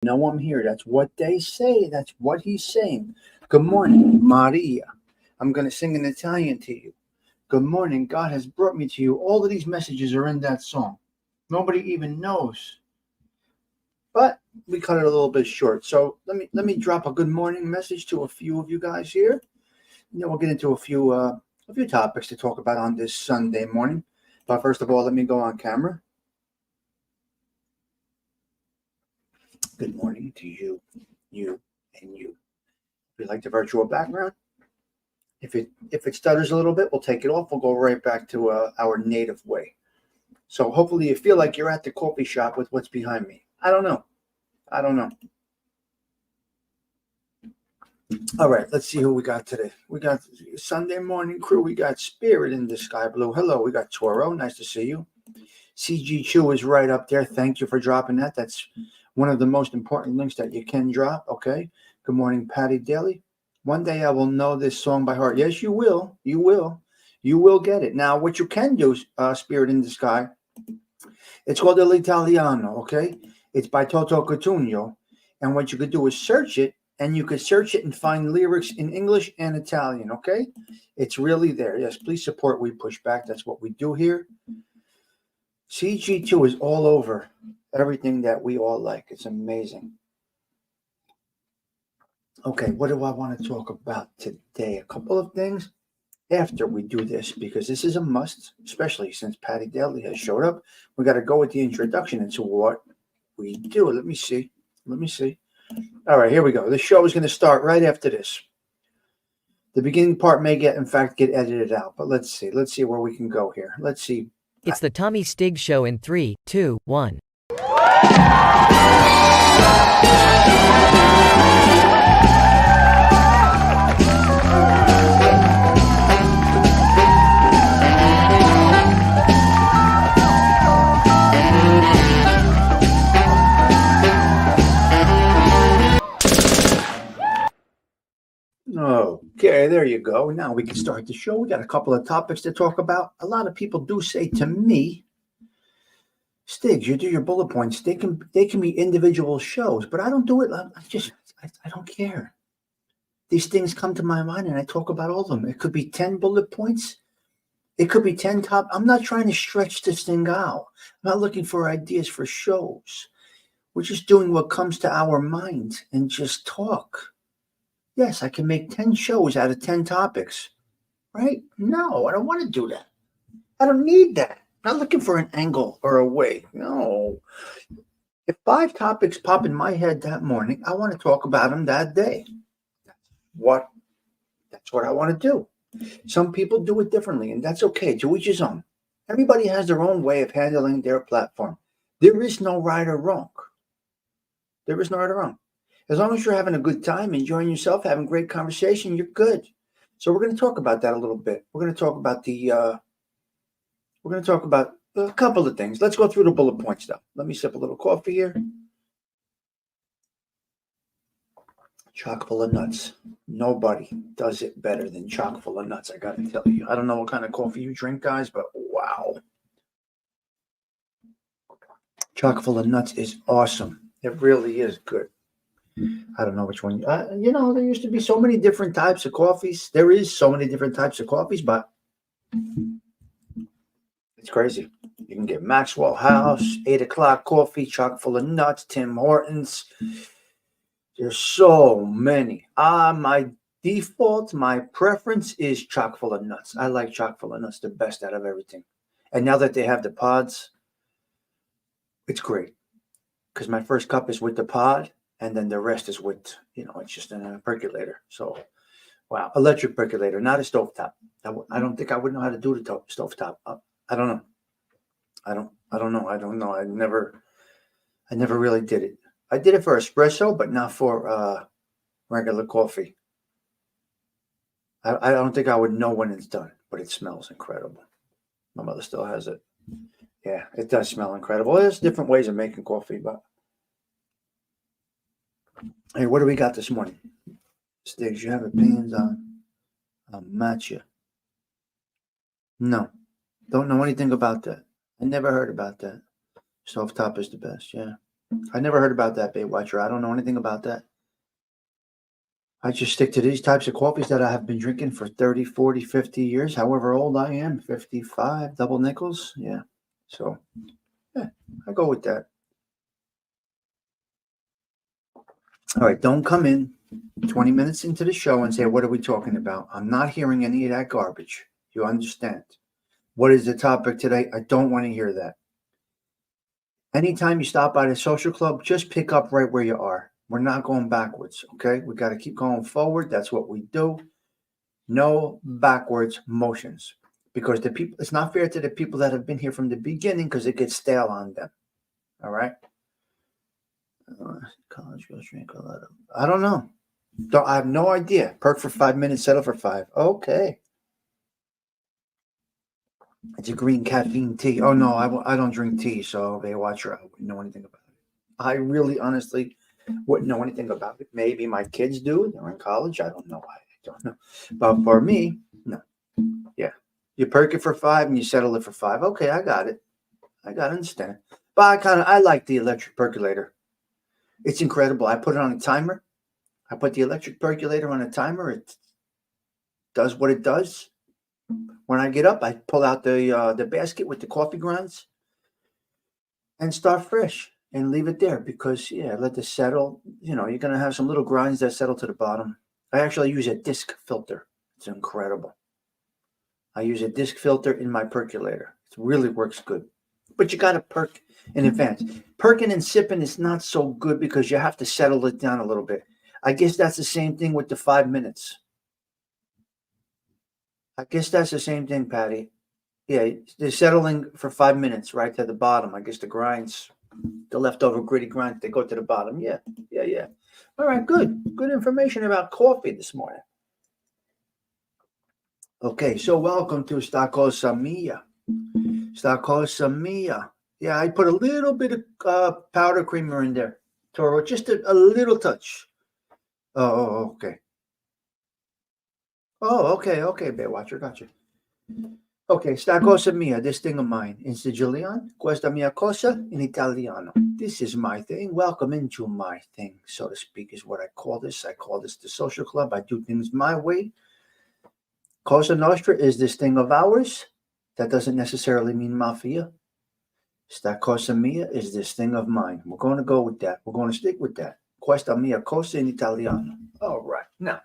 know I'm here. That's what they say. That's what he's saying. Good morning, Maria. I'm going to sing in Italian to you. Good morning. God has brought me to you. All of these messages are in that song. Nobody even knows. But we cut it a little bit short. So let me drop a good morning message to a few of you guys here. And then we'll get into a few topics to talk about on this Sunday morning. But first of all, let me go on camera. Good morning to you, and you. If you like the virtual background, if it stutters a little bit, we'll take it off. We'll go right back to our native way. So hopefully you feel like you're at the coffee shop with what's behind me. I don't know. All right, let's see who we got today. We got Sunday morning crew. We got Spirit in the Sky Blue. Hello, we got Toro. Nice to see you. CG Chew is right up there. Thank you for dropping that. That's one of the most important links that you can drop. Okay. Good morning, Patty Daly. One day I will know this song by heart. Yes, you will. You will. You will get it. Now, what you can do, Spirit in the Sky, it's called L'Italiano, okay? It's by Toto Cutugno. And what you could do is search it, and you could search it and find lyrics in English and Italian, okay? It's really there. Yes, please support We Push Back. That's what we do here. CG2 is all over everything that we all like. It's amazing. Okay, what do I want to talk about today? A couple of things after we do this, because this is a must, especially since Patty Daly has showed up. We got to go with the introduction into what we do. Let me see. All right, here we go. The show is going to start right after this. The beginning part may get edited out, but let's see where we can go here. Let's see. It's the Tommy Stig Show in 3, 2, 1. Okay, there you go. Now we can start the show. We got a couple of topics to talk about. A lot of people do say to me, Stigs, you do your bullet points. They can be individual shows, but I don't do it. I don't care. These things come to my mind and I talk about all of them. It could be 10 bullet points. It could be 10 top. I'm not trying to stretch this thing out. I'm not looking for ideas for shows. We're just doing what comes to our minds and just talk. Yes, I can make 10 shows out of 10 topics, right? No, I don't want to do that. I don't need that. I'm not looking for an angle or a way. No. If 5 topics pop in my head that morning, I want to talk about them that day. That's what I want to do. Some people do it differently, and that's okay. To each his own. Everybody has their own way of handling their platform. There is no right or wrong. There is no right or wrong. As long as you're having a good time, enjoying yourself, having great conversation, you're good. So we're going to talk about that a little bit. We're going to talk about a couple of things. Let's go through the bullet points though. Let me sip a little coffee here. Chock full of nuts. Nobody does it better than chock full of nuts, I got to tell you. I don't know what kind of coffee you drink, guys, but wow. Chock full of nuts is awesome. It really is good. I don't know which one. There used to be so many different types of coffees. There is so many different types of coffees, but it's crazy. You can get Maxwell House, 8 o'clock coffee, chock full of nuts, Tim Hortons. There's so many. My preference is chock full of nuts. I like chock full of nuts the best out of everything. And now that they have the pods, it's great. Because my first cup is with the pod. And then the rest is with, it's just in a percolator. So, wow, electric percolator, not a stovetop. I don't think I would know how to do the stovetop. I don't know. I don't know. I never really did it. I did it for espresso, but not for regular coffee. I don't think I would know when it's done, but it smells incredible. My mother still has it. Yeah, it does smell incredible. There's different ways of making coffee, but. Hey, what do we got this morning? Sticks, you have opinions on matcha? No, don't know anything about that. I never heard about that. Stovetop is the best, yeah. I never heard about that, Baywatcher. I don't know anything about that. I just stick to these types of coffees that I have been drinking for 30, 40, 50 years, however old I am, 55, double nickels. Yeah. So, yeah, I go with that. All right, don't come in 20 minutes into the show and say, what are we talking about? I'm not hearing any of that garbage. You understand? What is the topic today? I don't want to hear that. Anytime you stop by the social club, just pick up right where you are. We're not going backwards, okay? We got to keep going forward. That's what we do. No backwards motions. Because the people, it's not fair to the people that have been here from the beginning because it gets stale on them. All right? College girls drink a lot of. I don't know. I have no idea. Perk for 5 minutes, settle for 5. Okay. It's a green caffeine tea. Oh, no, I don't drink tea, so Baywatcher, I wouldn't know anything about it. I really, honestly wouldn't know anything about it. Maybe my kids do. They're in college. I don't know. I don't know. But for me, no. Yeah. You perk it for 5 and you settle it for 5. Okay, I got it. I got to understand. But I like the electric percolator. It's incredible. I put it on a timer. I put the electric percolator on a timer. It does what it does. When I get up, I pull out the basket with the coffee grinds and start fresh and leave it there because, yeah, let it settle. You know, you're going to have some little grinds that settle to the bottom. I actually use a disc filter. It's incredible. I use a disc filter in my percolator. It really works good. But you got to perk in advance. Perking and sipping is not so good because you have to settle it down a little bit. I guess that's the same thing with the 5 minutes. I guess that's the same thing, Patty. Yeah, they're settling for 5 minutes right to the bottom. I guess the grinds, the leftover gritty grinds, they go to the bottom. Yeah. All right, good. Good information about coffee this morning. Okay, so welcome to Stacosa Mia. Stacosa Mia. Yeah, I put a little bit of powder creamer in there. Toro, just a little touch. Oh, okay. Oh, okay, Baywatcher, gotcha. Okay, sta cosa mia, this thing of mine. In Sicilian, questa mia cosa in Italiano. This is my thing. Welcome into my thing, so to speak, is what I call this. I call this the social club. I do things my way. Cosa Nostra is this thing of ours. That doesn't necessarily mean mafia. Sta cosa mia is this thing of mine. We're going to go with that. We're going to stick with that. Questa mia cosa in Italiano. All right. Now,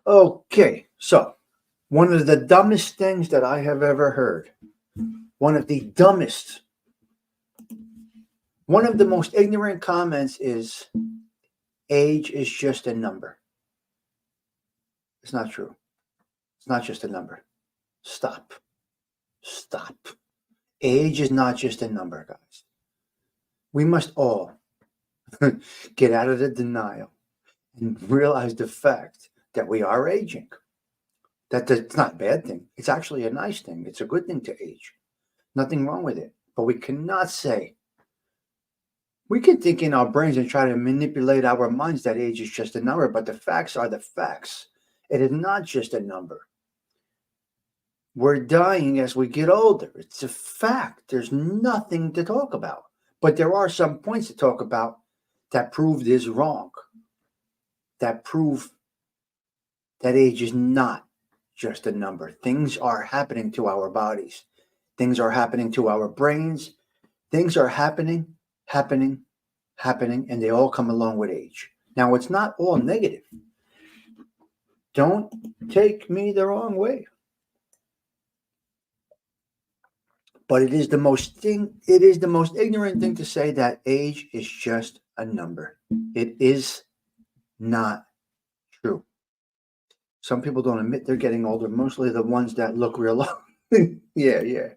okay. So, one of the dumbest things that I have ever heard. One of the dumbest. One of the most ignorant comments is age is just a number. It's not true. It's not just a number. Stop. Age is not just a number, guys. We must all get out of the denial and realize the fact that we are aging. That's not a bad thing. It's actually a nice thing. It's a good thing to age. Nothing wrong with it. But we cannot say, we can think in our brains and try to manipulate our minds that age is just a number, but the facts are the facts. It is not just a number. We're dying as we get older. It's a fact. There's nothing to talk about. But there are some points to talk about that prove this wrong. That prove that age is not just a number. Things are happening to our bodies. Things are happening to our brains. Things are happening, and they all come along with age. Now, it's not all negative. Don't take me the wrong way. But it is the most ignorant thing to say that age is just a number. It is not true. Some people don't admit they're getting older, mostly the ones that look real old. Yeah.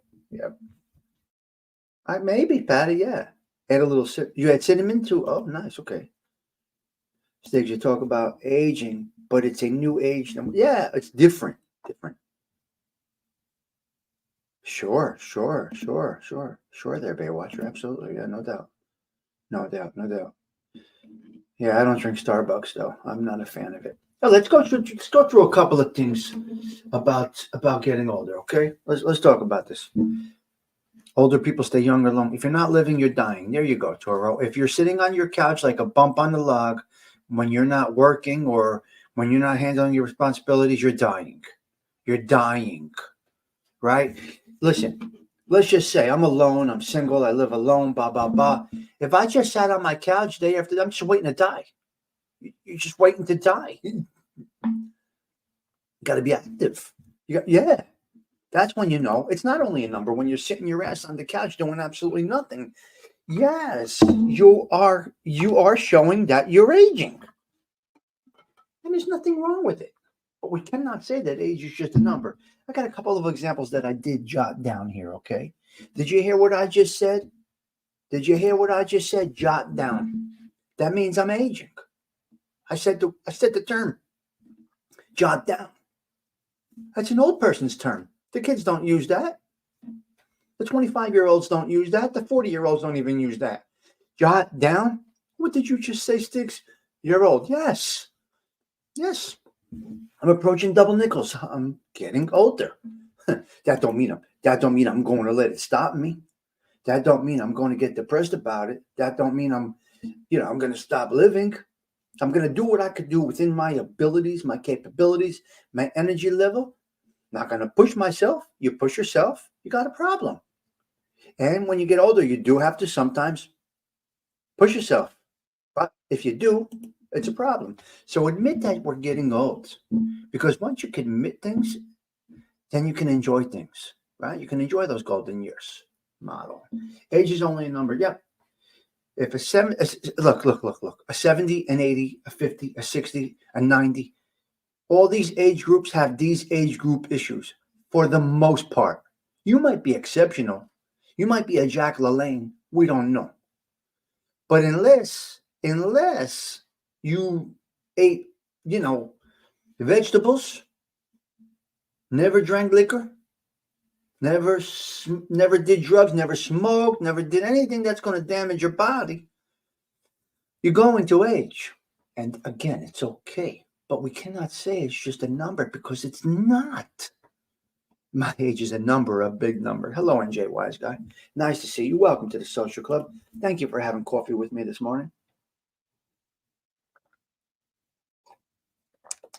Maybe, Patty, yeah. Add a little, you had cinnamon too? Oh, nice, okay. Stiggs, you talk about aging, but it's a new age number. Yeah, it's different. Sure there, Baywatcher. Absolutely. Yeah, no doubt. Yeah, I don't drink Starbucks though. I'm not a fan of it. Now, let's go through a couple of things about getting older, okay? Let's talk about this. Older people stay younger long. If you're not living, you're dying. There you go, Toro. If you're sitting on your couch like a bump on the log when you're not working or when you're not handling your responsibilities, you're dying. You're dying, right? Listen, let's just say I'm alone, I'm single, I live alone, blah, blah, blah. If I just sat on my couch day after day, I'm just waiting to die. You're just waiting to die. You got to be active. Yeah. That's when you know it's not only a number when you're sitting your ass on the couch doing absolutely nothing. Yes, you are showing that you're aging. And there's nothing wrong with it. But we cannot say that age is just a number. I got a couple of examples that I did jot down here, okay? Did you hear what I just said? Did you hear what I just said? Jot down. That means I'm aging. I said the term. Jot down. That's an old person's term. The kids don't use that. The 25-year-olds don't use that. The 40-year-olds don't even use that. Jot down. What did you just say, Sticks? You're old. Yes. Yes. I'm approaching double nickels. I'm getting older. That don't mean I'm going to let it stop me. That don't mean I'm going to get depressed about it. That don't mean I'm going to stop living. I'm going to do what I could do within my abilities, my capabilities, my energy level. Not going to push myself. You push yourself, you got a problem. And when you get older, you do have to sometimes push yourself. But if you do, it's a problem. So admit that we're getting old. Because once you can admit things, then you can enjoy things, right? You can enjoy those golden years model. Age is only a number. Yep. If a 70, an 80, a 50, a 60, a 90, all these age groups have these age group issues for the most part. You might be exceptional. You might be a Jack LaLanne. We don't know. But unless you ate, vegetables, never drank liquor, never did drugs, never smoked, never did anything that's going to damage your body, you're going to age. And again, it's okay. But we cannot say it's just a number because it's not. My age is a number, a big number. Hello, NJ Wise Guy. Nice to see you. Welcome to the Social Club. Thank you for having coffee with me this morning.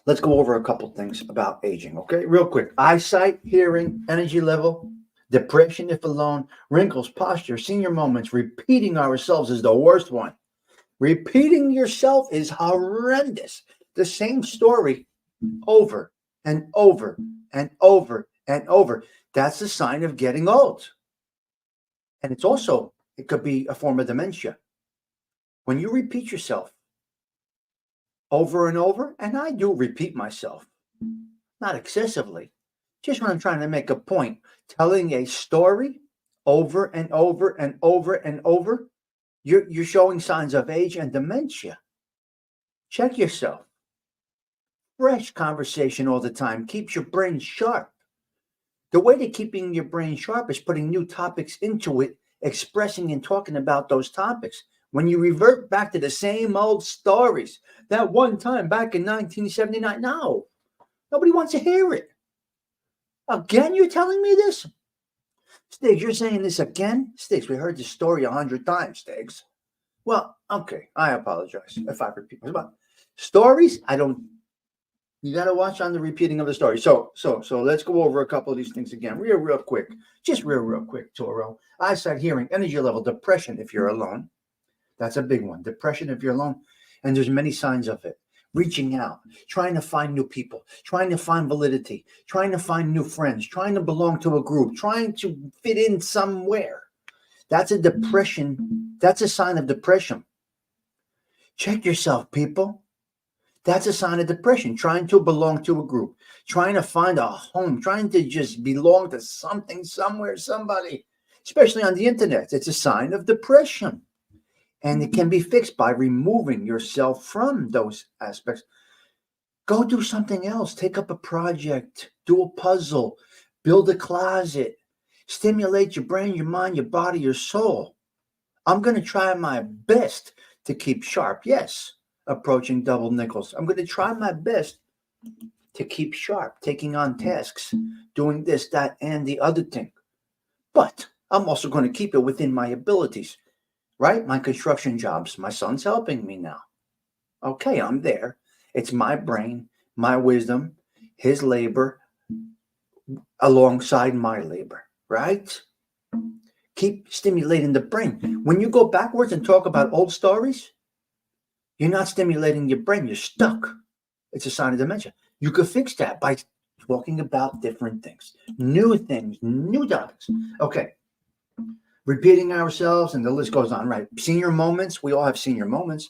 Let's go over a couple things about aging, okay? Real quick. Eyesight, hearing, energy level, depression if alone, wrinkles, posture, senior moments. Repeating ourselves is the worst one. Repeating yourself is horrendous. The same story over and over and over and over. That's a sign of getting old. And it could be a form of dementia. When you repeat yourself over and over, and I do repeat myself, not excessively, just when I'm trying to make a point, telling a story over and over and over and over, you're showing signs of age and dementia. Check yourself. Fresh conversation all the time keeps your brain sharp. The way to keeping your brain sharp is putting new topics into it, expressing and talking about those topics. When you revert back to the same old stories, that one time back in 1979, no, nobody wants to hear it. Again, you're telling me this? Stiggs, you're saying this again? Stiggs, we heard this story 100 times, Stiggs. Well, okay, I apologize if I repeat myself. Stories, you got to watch on the repeating of the story. So let's go over a couple of these things again. Real quick. Just real quick, Toro. Eyesight, hearing, energy level, depression if you're alone. That's a big one. Depression if you're alone. And there's many signs of it. Reaching out, trying to find new people, trying to find validity, trying to find new friends, trying to belong to a group, trying to fit in somewhere. That's a depression. That's a sign of depression. Check yourself, people. That's a sign of depression, trying to belong to a group, trying to find a home, trying to just belong to something, somewhere, somebody, especially on the internet. It's a sign of depression. And it can be fixed by removing yourself from those aspects. Go do something else. Take up a project, do a puzzle, build a closet, stimulate your brain, your mind, your body, your soul. I'm going to try my best to keep sharp. Yes. Approaching double nickels. I'm going to try my best to keep sharp, taking on tasks, doing this, that, and the other thing. But I'm also going to keep it within my abilities, right? My construction jobs. My son's helping me now. Okay, I'm there. It's my brain, my wisdom, his labor alongside my labor, right? Keep stimulating the brain. When you go backwards and talk about old stories, you're not stimulating your brain. You're stuck. It's a sign of dementia. You could fix that by talking about different things, new topics. Okay. Repeating ourselves, and the list goes on, right? Senior moments. We all have senior moments.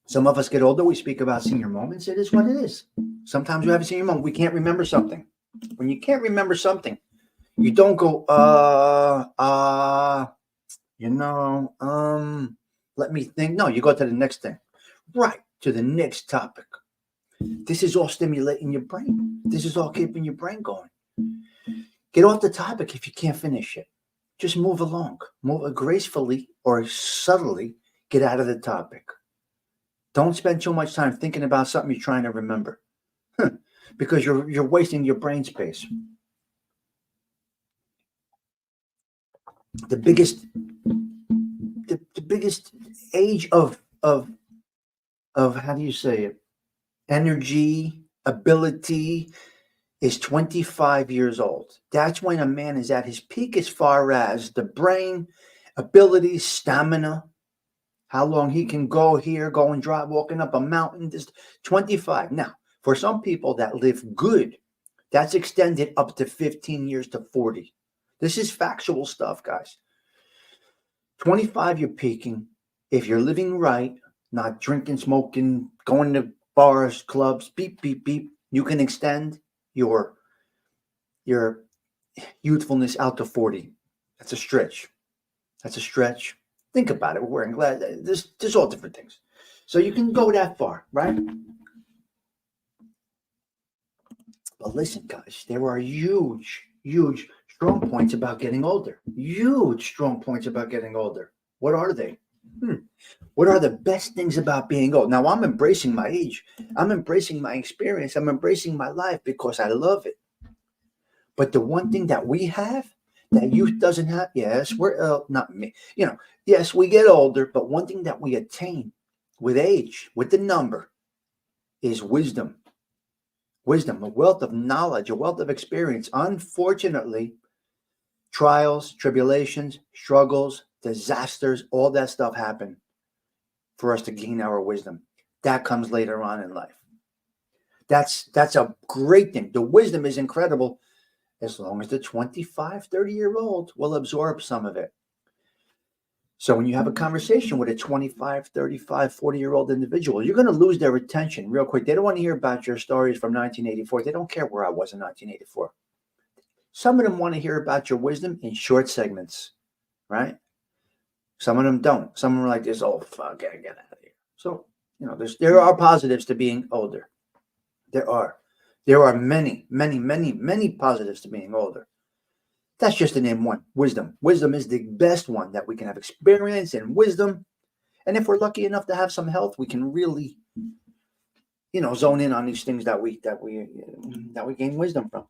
Some of us get older. We speak about senior moments. It is what it is. Sometimes we have a senior moment. We can't remember something. When you can't remember something, you don't go, let me think. No, you go to the next thing. Right, to the next topic. This is all stimulating your brain. This is all keeping your brain going. Get off the topic if you can't finish it. Just move along. Move gracefully or subtly. Get out of the topic. Don't spend too much time thinking about something you're trying to remember, because you're wasting your brain space. The biggest age of how do you say it? Energy, ability is 25 years old. That's when a man is at his peak as far as the brain, ability, stamina, how long he can go here, go and drive, walking up a mountain. Just 25. Now, for some people that live good, that's extended up to 15 years to 40. This is factual stuff, guys. 25, you're peaking. If you're living right, not drinking, smoking, going to bars, clubs, beep, beep, beep, you can extend your youthfulness out to 40. That's a stretch. Think about it. We're wearing glasses. There's all different things. So you can go that far, right? But listen, guys, there are huge strong points about getting older. Huge strong points about getting older. What are they? What are the best things about being old? Now, I'm embracing my age. I'm embracing my experience. I'm embracing my life because I love it. But the one thing that we have that youth doesn't have, yes, we're not me. Yes, we get older, but one thing that we attain with age, with the number, is wisdom. Wisdom, a wealth of knowledge, a wealth of experience. Unfortunately, trials, tribulations, struggles, disasters, all that stuff happen for us to gain our wisdom. That comes later on in life. That's a great thing. The wisdom is incredible as long as the 25, 30-year-old will absorb some of it. So when you have a conversation with a 25, 35, 40-year-old individual, you're going to lose their attention real quick. They don't want to hear about your stories from 1984. They don't care where I was in 1984. Some of them want to hear about your wisdom in short segments, right? Some of them don't. Some of them are like this, oh, fuck, I get out of here. So, there are positives to being older. There are many, many, many, many positives to being older. That's just to name one. Wisdom. Wisdom is the best one that we can have experience and wisdom. And if we're lucky enough to have some health, we can really, zone in on these things that we gain wisdom from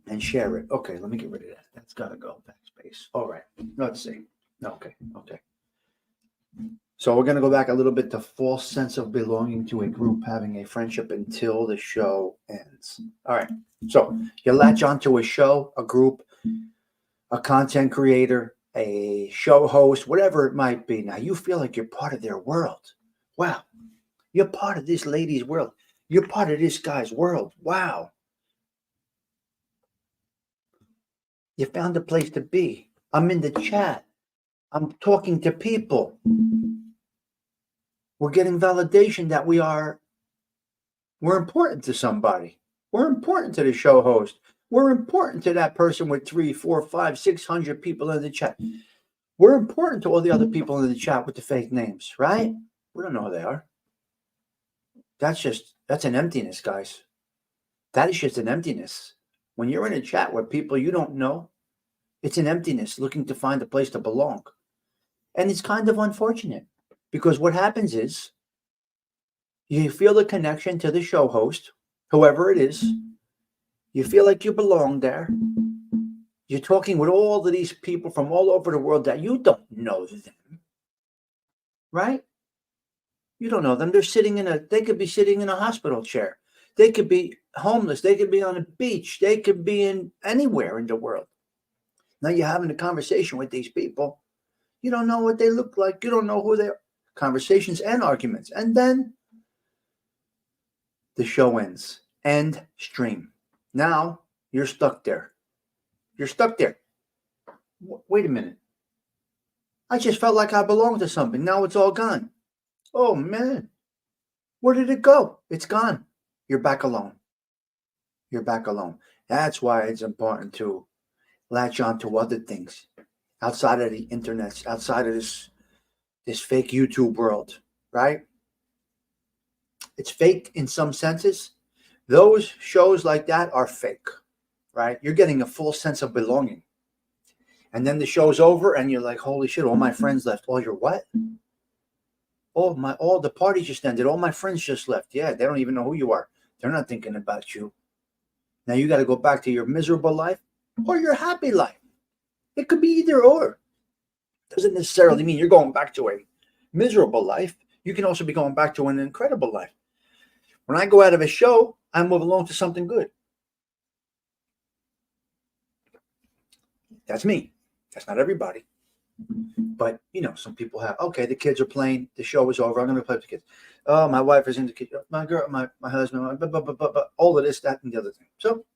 and share it. Okay, let me get rid of that. That's got to go. Backspace. All right. Let's see. Okay. So we're going to go back a little bit to false sense of belonging to a group, having a friendship until the show ends. All right. So you latch onto a show, a group, a content creator, a show host, whatever it might be. Now you feel like you're part of their world. Wow. You're part of this lady's world. You're part of this guy's world. Wow. You found a place to be. I'm in the chat. I'm talking to people. We're getting validation that we're important to somebody. We're important to the show host. We're important to that person with 3, 4, 5, 600 people in the chat. We're important to all the other people in the chat with the fake names, right? We don't know who they are. That's an emptiness, guys. That is just an emptiness. When you're in a chat with people you don't know, it's an emptiness looking to find a place to belong. And it's kind of unfortunate. Because what happens is you feel the connection to the show host, whoever it is. You feel like you belong there. You're talking with all of these people from all over the world that you don't know them, right? You don't know them. They could be sitting in a hospital chair. They could be homeless. They could be on a beach. They could be in anywhere in the world. Now you're having a conversation with these people. You don't know what they look like. You don't know who they are. Conversations and arguments. And then the show ends. End stream. Now you're stuck there. You're stuck there. Wait a minute. I just felt like I belonged to something. Now it's all gone. Oh, man. Where did it go? It's gone. You're back alone. You're back alone. That's why it's important to latch on to other things outside of the internet, outside of this fake YouTube world, right? It's fake in some senses. Those shows like that are fake, right? You're getting a full sense of belonging. And then the show's over and you're like, holy shit, all my friends left. Oh, you're what? All the party just ended. All my friends just left. Yeah, they don't even know who you are. They're not thinking about you. Now you got to go back to your miserable life or your happy life. It could be either or. Doesn't necessarily mean you're going back to a miserable life. You can also be going back to an incredible life. When I go out of a show, I move along to something good. That's me. That's not everybody. But, some people have, okay, the kids are playing. The show is over. I'm going to play with the kids. Oh, my wife is in the kitchen. My girl, my husband, all of this, that, and the other thing. So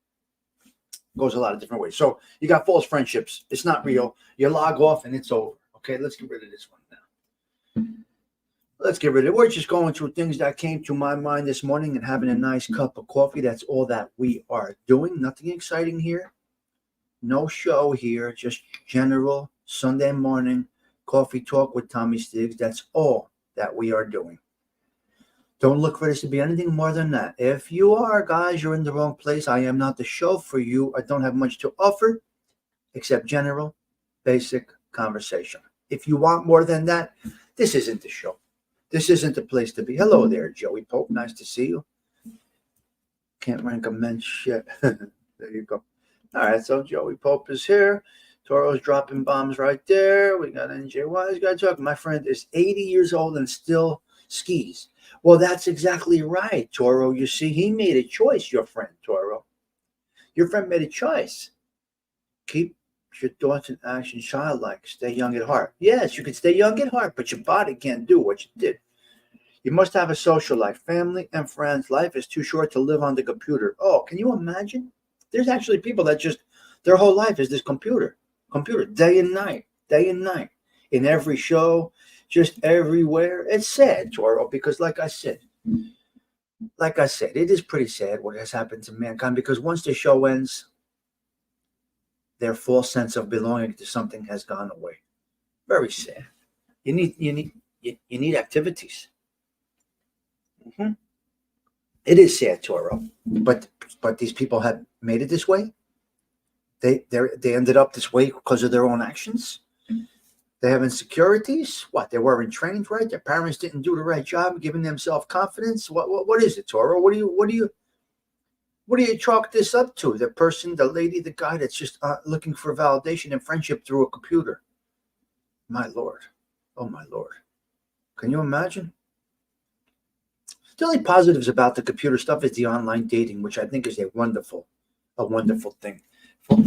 it goes a lot of different ways. So you got false friendships. It's not real. You log off and it's over. Okay, let's get rid of this one now. Let's get rid of it. We're just going through things that came to my mind this morning and having a nice cup of coffee. That's all that we are doing. Nothing exciting here. No show here. Just general Sunday morning coffee talk with Tommy Stiggs. That's all that we are doing. Don't look for this to be anything more than that. If you are, guys, you're in the wrong place. I am not the show for you. I don't have much to offer except general, basic conversation. If you want more than that, this isn't the show. This isn't the place to be. Hello there, Joey Pope. Nice to see you. Can't rank a men's shit. There you go. All right, so Joey Pope is here. Toro's dropping bombs right there. We got NJY's got to talk. My friend is 80 years old and still skis. Well, that's exactly right, Toro. You see, he made a choice, your friend, Toro. Your friend made a choice. Keep your thoughts and actions childlike. Stay young at heart. Yes, you can stay young at heart, but your body can't do what you did. You must have a social life, family and friends. Life is too short to live on the computer. Oh, can you imagine? There's actually people that just, their whole life is this computer, day and night, in every show, just everywhere. It's sad, Toro, because like I said, it is pretty sad what has happened to mankind, because once the show ends, their false sense of belonging to something has gone away. Very sad. You need activities. Mm-hmm. It is sad, Toro, but these people have made it this way. They ended up this way because of their own actions. They have insecurities. What? They weren't trained right. Their parents didn't do the right job giving them self-confidence. What is it, Toro? What do you chalk this up to? The person, the lady, the guy that's just looking for validation and friendship through a computer. My Lord. Oh, my Lord. Can you imagine? The only positives about the computer stuff is the online dating, which I think is a wonderful thing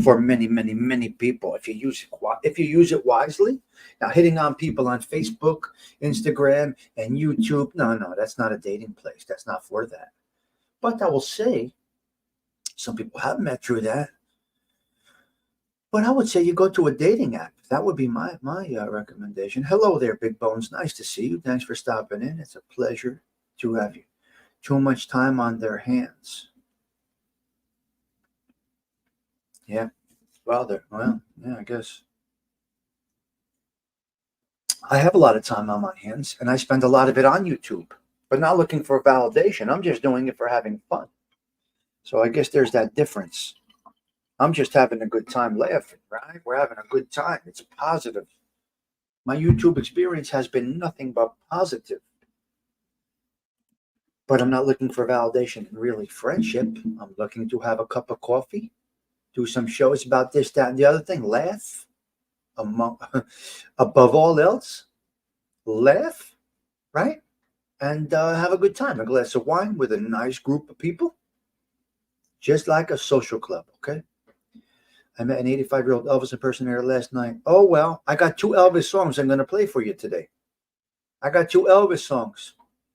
for many, many, many people if you use it wisely. Now, hitting on people on Facebook, Instagram, and YouTube, no, that's not a dating place. That's not for that. But I will say, some people have met through that. But I would say you go to a dating app. That would be my recommendation. Hello there, Big Bones. Nice to see you. Thanks for stopping in. It's a pleasure to have you. Too much time on their hands. Yeah. Well, yeah, I guess. I have a lot of time on my hands, and I spend a lot of it on YouTube, but not looking for validation. I'm just doing it for having fun. So I guess there's that difference. I'm just having a good time laughing, right? We're having a good time. It's positive. My YouTube experience has been nothing but positive. But I'm not looking for validation and really friendship. I'm looking to have a cup of coffee, do some shows about this, that, and the other thing, laugh among, above all else, laugh, right? And have a good time. A glass of wine with a nice group of people, just like a social club, okay? I met an 85-year-old Elvis impersonator last night. Oh, well, I got 2 Elvis songs I'm going to play for you today. I got 2 Elvis songs.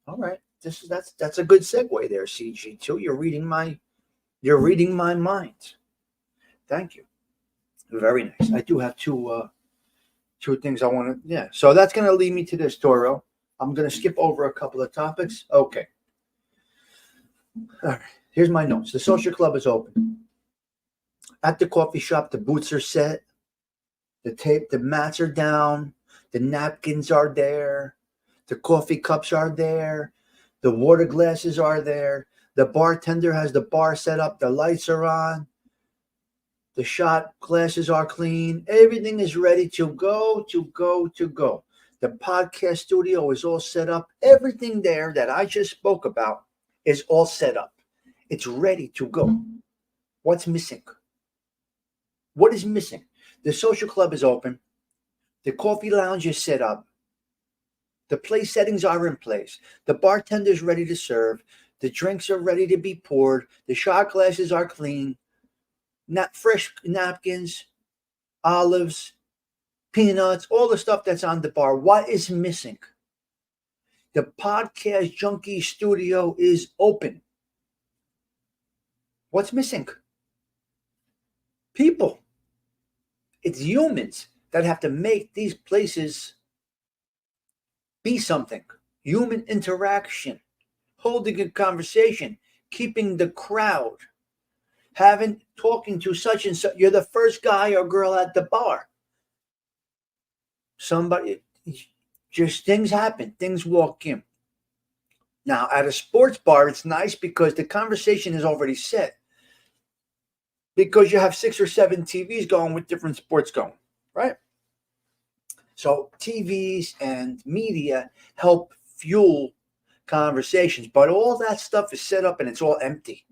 All right. That's a good segue there, CG2. You're reading my mind. Thank you. Very nice. I do have two things I want to, yeah. So that's going to lead me to this, Toro. I'm going to skip over a couple of topics. Okay. All right. Here's my notes. The social club is open. At the coffee shop, the booths are set. The mats are down. The napkins are there. The coffee cups are there. The water glasses are there. The bartender has the bar set up. The lights are on. The shot glasses are clean. Everything is ready to go. The podcast studio is all set up. Everything there that I just spoke about is all set up. It's ready to go. What's missing? What is missing? The social club is open. The coffee lounge is set up. The place settings are in place. The bartender's ready to serve. The drinks are ready to be poured. The shot glasses are clean. Fresh napkins, olives, peanuts, all the stuff that's on the bar. What is missing? The Podcast Junkie studio is open. What's missing? People. It's humans that have to make these places be something. Human interaction, holding a conversation, keeping the crowd, talking to such and such. You're the first guy or girl at the bar. Just things happen. Things walk in. Now, at a sports bar, it's nice because the conversation is already set. Because you have 6 or 7 TVs going with different sports going, right? So TVs and media help fuel conversations, but all that stuff is set up and it's all empty.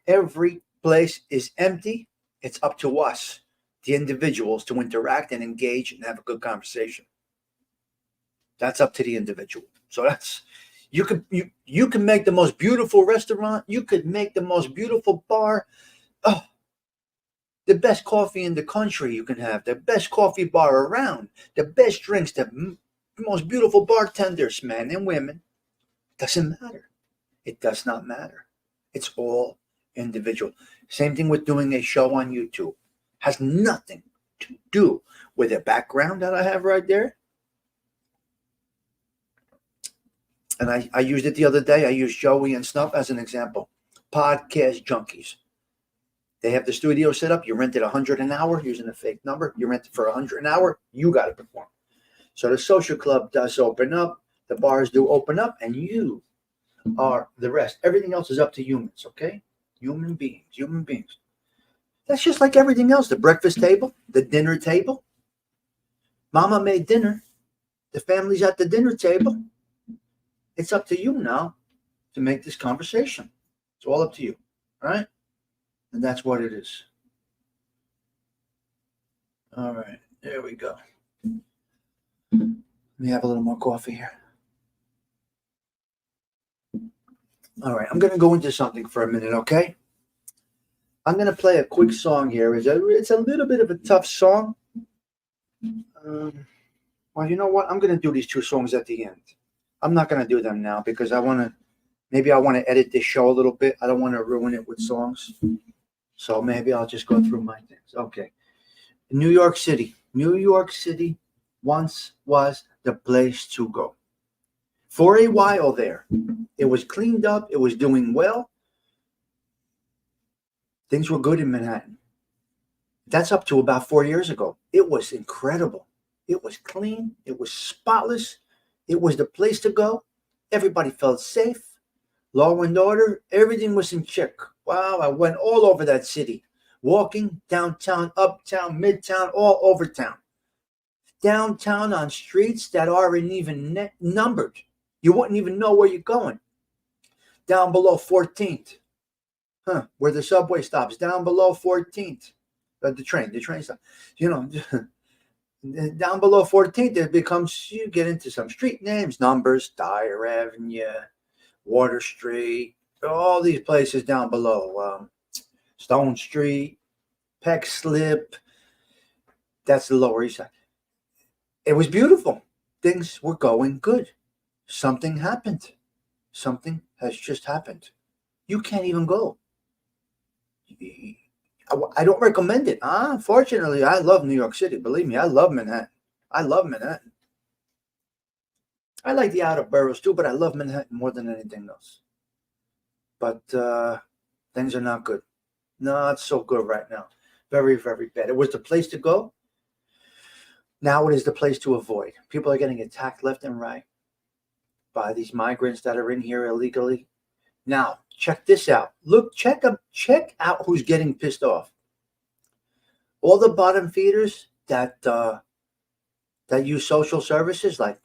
Every place is empty. It's up to us, the individuals, to interact and engage and have a good conversation. That's up to the individual. So that's you can make the most beautiful restaurant. You could make the most beautiful bar. Oh, the best coffee in the country you can have, the best coffee bar around, the best drinks, the most beautiful bartenders, men and women. Doesn't matter. It does not matter. It's all individual. Same thing with doing a show on YouTube. Has nothing to do with the background that I have right there. And I used it the other day. I used Joey and Snuff as an example. Podcast junkies. They have the studio set up. You rent it $100 an hour using a fake number. You rent it for $100 an hour. You got to perform. So the social club does open up. The bars do open up, and you are the rest. Everything else is up to humans, okay? Human beings. That's just like everything else. The breakfast table, the dinner table. Mama made dinner. The family's at the dinner table. It's up to you now to make this conversation. It's all up to you, all right? And that's what it is. All right, there we go. Let me have a little more coffee here. All right, I'm going to go into something for a minute, okay? I'm going to play a quick song here. It's a little bit of a tough song. Well, you know what? I'm going to do these 2 songs at the end. I'm not going to do them now because I want to edit this show a little bit. I don't want to ruin it with songs. So maybe I'll just go through my things. Okay. New York City. New York City once was the place to go. For a while there, it was cleaned up. It was doing well. Things were good in Manhattan. That's up to about 4 years ago. It was incredible. It was clean. It was spotless. It was the place to go. Everybody felt safe. Law and order. Everything was in check. Wow, I went all over that city. Walking downtown, uptown, midtown, all over town. Downtown on streets that aren't even numbered. You wouldn't even know where you're going. down below 14th. Where the subway stops, down below 14th. The train stop. You know, down below 14th, it becomes, you get into some street names, numbers, Dyer Avenue, Water Street, all these places down below. Stone Street, Peck Slip. That's the Lower East Side. It was beautiful. Things were going good. Something happened. Something has just happened. You can't even go. I don't recommend it. Unfortunately, I love New York City. Believe me, I love Manhattan. I love Manhattan. I like the outer boroughs too, but I love Manhattan more than anything else. But things are not good. Not so good right now. Very, very bad. It was the place to go. Now it is the place to avoid. People are getting attacked left and right by these migrants that are in here illegally. Now, check this out. Look, check out who's getting pissed off. All the bottom feeders that use social services like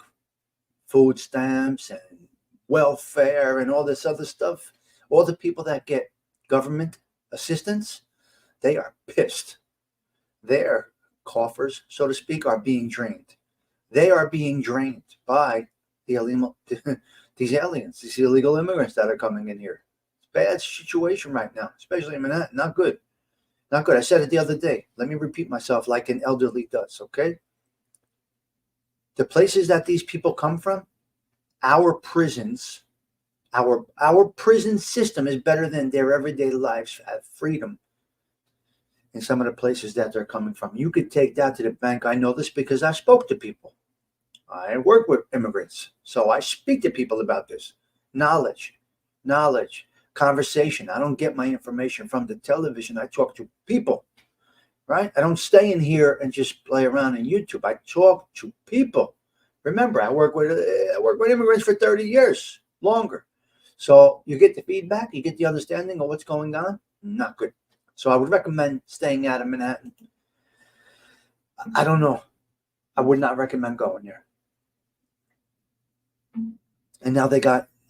food stamps and welfare and all this other stuff. All the people that get government assistance, they are pissed. Their coffers, so to speak, are being drained. They are being drained by these aliens, these illegal immigrants that are coming in here. It's a bad situation right now, especially in Manhattan. Not good. Not good. I said it the other day. Let me repeat myself like an elderly does, okay? The places that these people come from, our prisons, our prison system is better than their everyday lives at freedom in some of the places that they're coming from. You could take that to the bank. I know this because I spoke to people. I work with immigrants, so I speak to people about this. Knowledge, conversation. I don't get my information from the television. I talk to people, right? I don't stay in here and just play around on YouTube. I talk to people. Remember, I work with immigrants for 30 years, longer. So you get the feedback, you get the understanding of what's going on. Not good. So I would recommend staying out of Manhattan. I don't know. I would not recommend going there. And now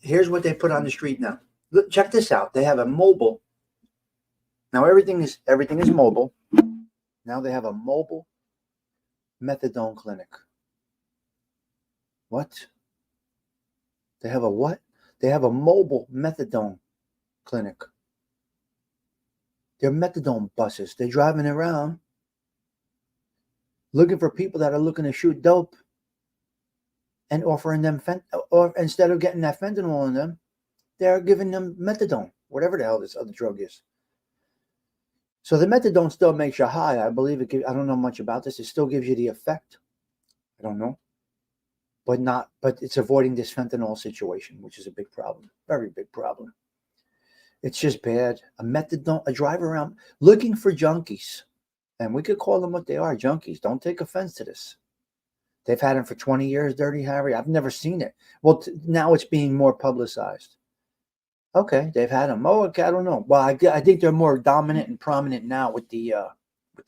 here's what they put on the street now. Look, check this out. They have a mobile. Now everything is mobile. Now they have a mobile methadone clinic. What? They have a what? They have a mobile methadone clinic. They're methadone buses. They're driving around looking for people that are looking to shoot dope and offering them, or instead of getting that fentanyl in them, they're giving them methadone, whatever the hell this other drug is. So the methadone still makes you high. I believe it. I don't know much about this. It still gives you the effect. I don't know. But it's avoiding this fentanyl situation, which is a big problem. Very big problem. It's just bad. A drive around looking for junkies. And we could call them what they are, junkies. Don't take offense to this. They've had them for 20 years, Dirty Harry. I've never seen it. Well, now it's being more publicized. Okay, they've had them. Oh, okay, I don't know. Well, I think they're more dominant and prominent now with the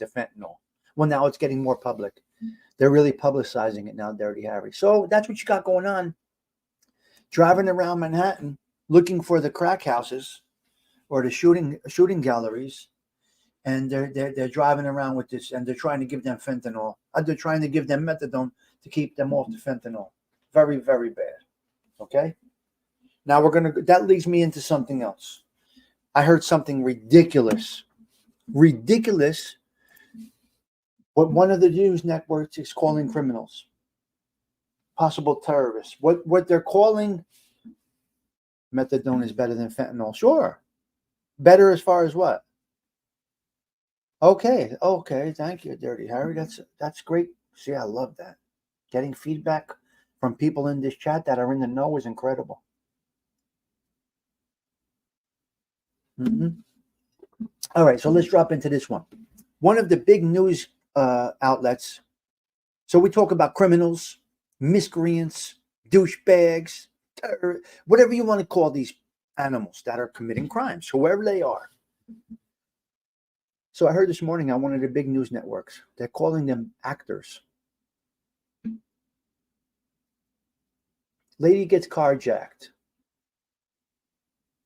fentanyl. Well, now it's getting more public. They're really publicizing it now, Dirty Harry. So that's what you got going on. Driving around Manhattan, looking for the crack houses or the shooting galleries, and they're driving around with this, and they're trying to give them fentanyl. They're trying to give them methadone to keep them off the fentanyl. Very, very bad. Okay. Now that leads me into something else. I heard something ridiculous. What one of the news networks is calling criminals, possible terrorists. What they're calling methadone is better than fentanyl. Sure. Better as far as what? Okay. Thank you, Dirty Harry. That's great. See, I love that. Getting feedback from people in this chat that are in the know is incredible. All right, so let's drop into this one. One of the big news outlets. So we talk about criminals, miscreants, douchebags, whatever you want to call these animals that are committing crimes, whoever they are. So I heard this morning on one of the big news networks, they're calling them actors. Lady gets carjacked.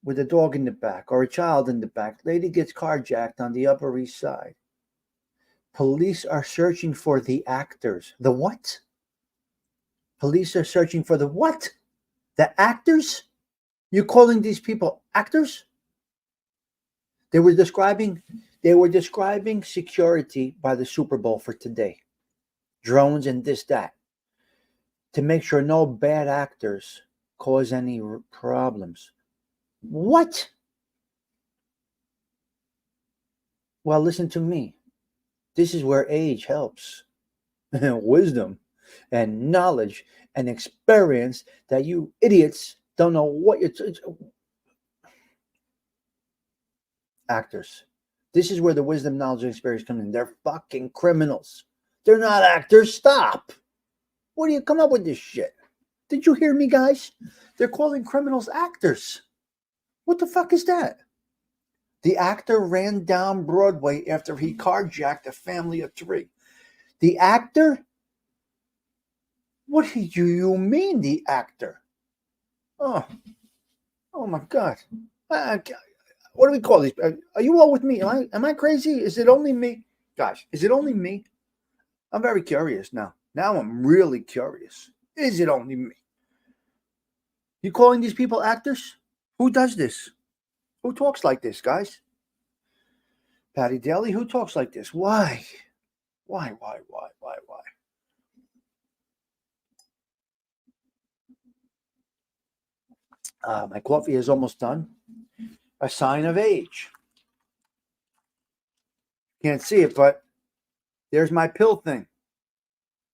with a dog in the back or a child in the back. Lady gets carjacked on the Upper East Side. Police are searching for the actors. The what? Police are searching for the what? The actors? You calling these people actors? They were describing security by the Super Bowl for today. Drones and this, that. To make sure no bad actors cause any problems. What? Well, listen to me. This is where age helps. Wisdom and knowledge and experience that you idiots don't know what you're actors. This is where the wisdom, knowledge, and experience come in. They're fucking criminals. They're not actors. Stop. Where do you come up with this shit? Did you hear me, guys? They're calling criminals actors. What the fuck is that? The actor ran down Broadway after he carjacked a family of 3. The actor? What do you mean, the actor? Oh my God. What do we call these? Are you all with me? Am I crazy? Is it only me? Guys, is it only me? I'm very curious now. Now I'm really curious. Is it only me? You calling these people actors? Who does this? Who talks like this, guys? Patty Daly, who talks like this? Why? Why? My coffee is almost done. A sign of age. Can't see it, but there's my pill thing.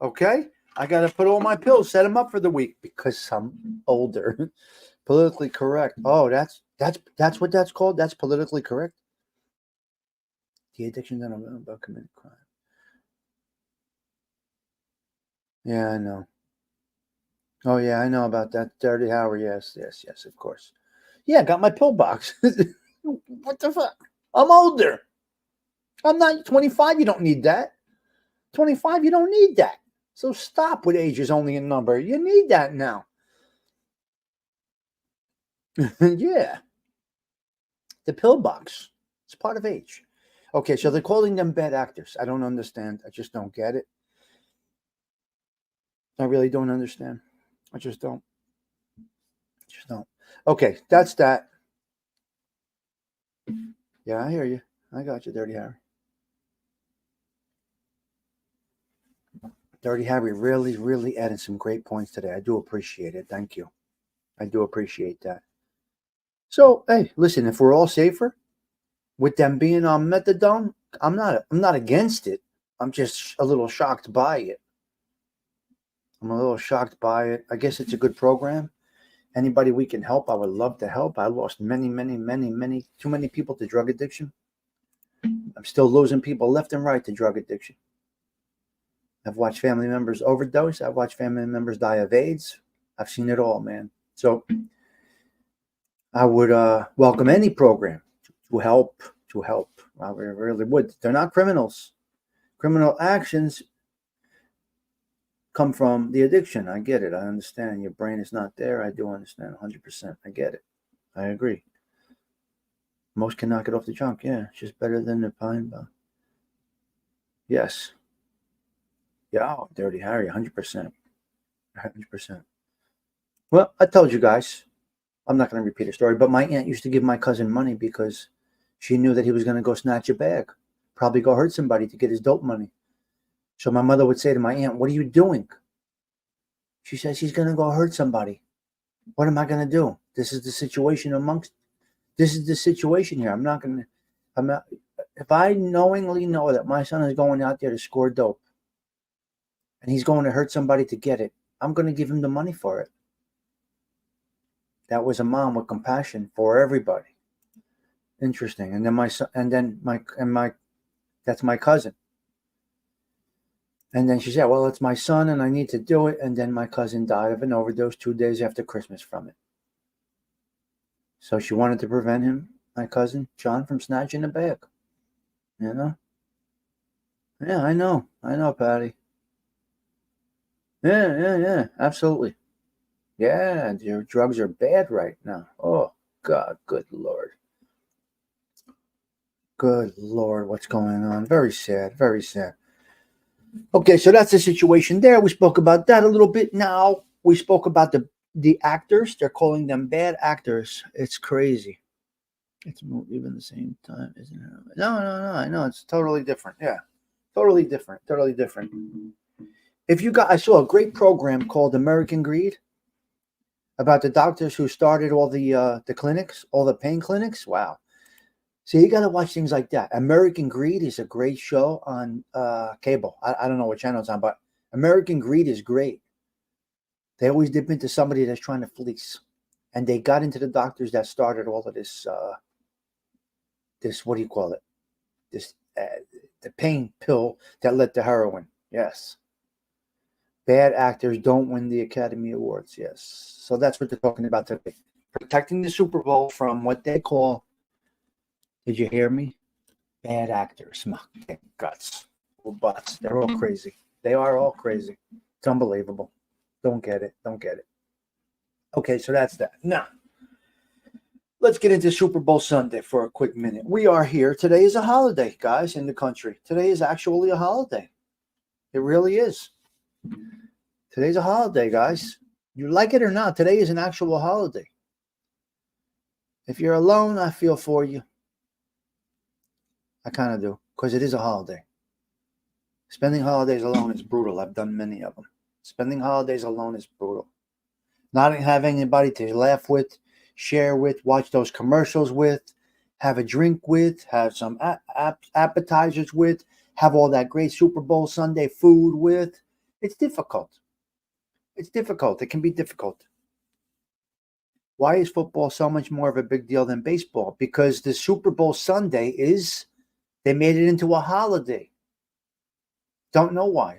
Okay? I got to put all my pills, set them up for the week because I'm older. Politically correct. Oh, that's what that's called? That's politically correct? The addiction that I'm about committing crime. Yeah, I know. Oh, yeah, I know about that. Dirty Howard. Yes, of course. Yeah, I got my pill box. What the fuck? I'm older. I'm not 25. You don't need that. 25, you don't need that. So stop with age is only a number. You need that now. Yeah. The pill box. It's part of age. Okay, so they're calling them bad actors. I don't understand. I just don't get it. I really don't understand. I just don't. Okay, that's that. Yeah, I hear you. I got you, Dirty Harry. Dirty Harry really added some great points today. I do appreciate it. Thank you. I do appreciate that. So, hey, listen, if we're all safer with them being on methadone, I'm not against it. I'm just a little shocked by it. I guess it's a good program. Anybody we can help, I would love to help. I lost many, too many people to drug addiction. I'm still losing people left and right to drug addiction. I've watched family members overdose. I've watched family members die of AIDS. I've seen it all, man. So I would welcome any program to help. I really would. They're not criminals. Criminal actions come from the addiction. I get it. I understand. Your brain is not there. I do understand 100%. I get it. I agree. Most can knock it off the junk. Yeah, it's just better than the pine bar. Yes. Yeah, Dirty Harry, 100%. 100%. Well, I told you guys. I'm not going to repeat a story, but my aunt used to give my cousin money because she knew that he was going to go snatch a bag, probably go hurt somebody to get his dope money. So my mother would say to my aunt, "What are you doing?" She says, "He's going to go hurt somebody. What am I going to do? This is the situation here. I'm not. If I knowingly know that my son is going out there to score dope and he's going to hurt somebody to get it, I'm going to give him the money for it." That was a mom with compassion for everybody. Interesting. And then that's my cousin. And then she said, "Well, it's my son and I need to do it." And then my cousin died of an overdose 2 days after Christmas from it. So she wanted to prevent him, my cousin, John, from snatching a bag. You know? Yeah, I know, Patty. Yeah, absolutely. Yeah, your drugs are bad right now. Oh, God, good Lord. Good Lord, what's going on? Very sad, very sad. Okay, so that's the situation there. We spoke about that a little bit. Now we spoke about the actors. They're calling them bad actors. It's crazy. It's even the same time, isn't it? No. I know it's totally different. Yeah, totally different. Totally different. I saw a great program called American Greed about the doctors who started all the clinics, all the pain clinics. Wow. So you got to watch things like that. American Greed is a great show on cable. I don't know what channel it's on, but American Greed is great. They always dip into somebody that's trying to fleece, and they got into the doctors that started all of this. This, what do you call it? This the pain pill that led to heroin. Yes. Bad actors don't win the Academy Awards. Yes. So that's what they're talking about today. Protecting the Super Bowl from what they call, did you hear me? Bad actors. My guts. Butts. They're all crazy. They are all crazy. It's unbelievable. Don't get it. Don't get it. Okay, so that's that. Now, let's get into Super Bowl Sunday for a quick minute. We are here. Today is a holiday, guys, in the country. Today is actually a holiday. It really is. Today's a holiday, guys. You like it or not, today is an actual holiday. If you're alone, I feel for you. I kind of do, because it is a holiday. Spending holidays alone is brutal. I've done many of them. Spending holidays alone is brutal. Not having anybody to laugh with, share with, watch those commercials with, have a drink with, have some appetizers with, have all that great Super Bowl Sunday food with. It's difficult. It's difficult. It can be difficult. Why is football so much more of a big deal than baseball? Because the Super Bowl Sunday they made it into a holiday. Don't know why.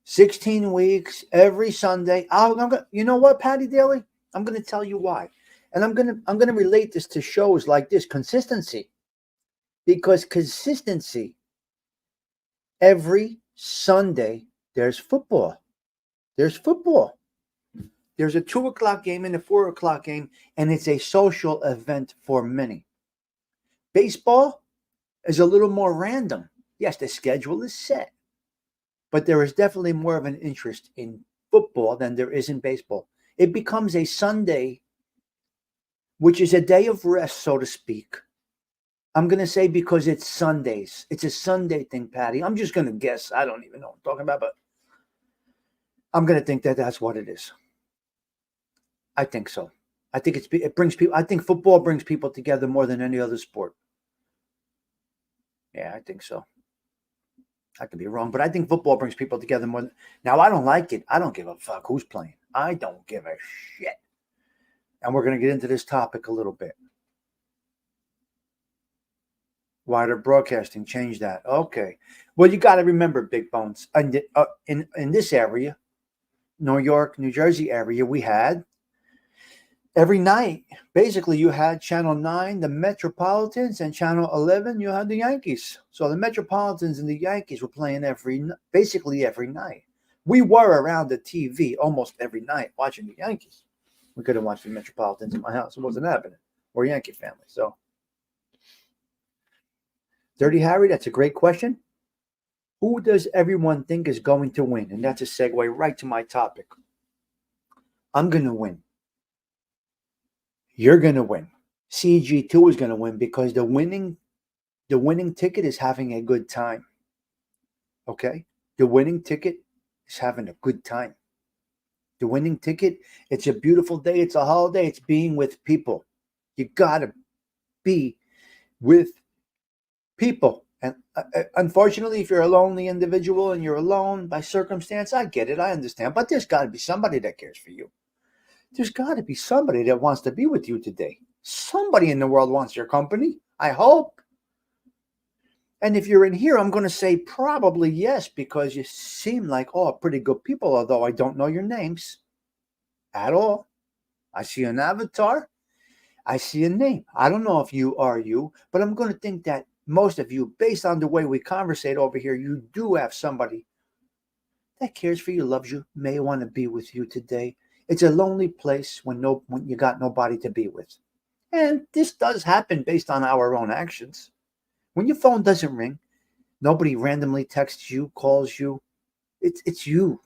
16 weeks, every Sunday. You know what, Patty Daly? I'm going to tell you why. And I'm going to relate this to shows like this, consistency. Because consistency, every Sunday, there's football. There's football. There's a 2 o'clock game and a 4 o'clock game, and it's a social event for many. Baseball is a little more random. Yes, the schedule is set, but there is definitely more of an interest in football than there is in baseball. It becomes a Sunday, which is a day of rest, so to speak. I'm going to say because it's Sundays. It's a Sunday thing, Patty. I'm just going to guess. I don't even know what I'm talking about, but I'm going to think that that's what it is. I think so. I think it brings people. I think football brings people together more than any other sport. Yeah, I think so. I could be wrong, but I think football brings people together more. Now, I don't like it. I don't give a fuck who's playing. I don't give a shit. And we're going to get into this topic a little bit. Why they're broadcasting, change that. Okay. Well, you got to remember, Big Bones, in this area, New York, New Jersey area, we had every night, basically you had Channel 9, the Metropolitans, and Channel 11, you had the Yankees. So the Metropolitans and the Yankees were playing basically every night. We were around the TV almost every night watching the Yankees. We couldn't watch the Metropolitans in my house. It wasn't happening. We're a Yankee family. So, Dirty Harry, that's a great question. Who does everyone think is going to win? And that's a segue right to my topic. I'm going to win. You're going to win. CG2 is going to win because the winning ticket is having a good time. Okay? The winning ticket is having a good time. The winning ticket, it's a beautiful day. It's a holiday. It's being with people. You got to be with people. And unfortunately, if you're a lonely individual and you're alone by circumstance, I get it. I understand. But there's got to be somebody that cares for you. There's got to be somebody that wants to be with you today. Somebody in the world wants your company. I hope. And if you're in here, I'm going to say probably yes, because you seem like, pretty good people, although I don't know your names at all. I see an avatar. I see a name. I don't know if you are you, but I'm going to think that most of you, based on the way we conversate over here, you do have somebody that cares for you, loves you, may want to be with you today. It's a lonely place when you got nobody to be with. And this does happen based on our own actions. When your phone doesn't ring, nobody randomly texts you, calls you. It's you,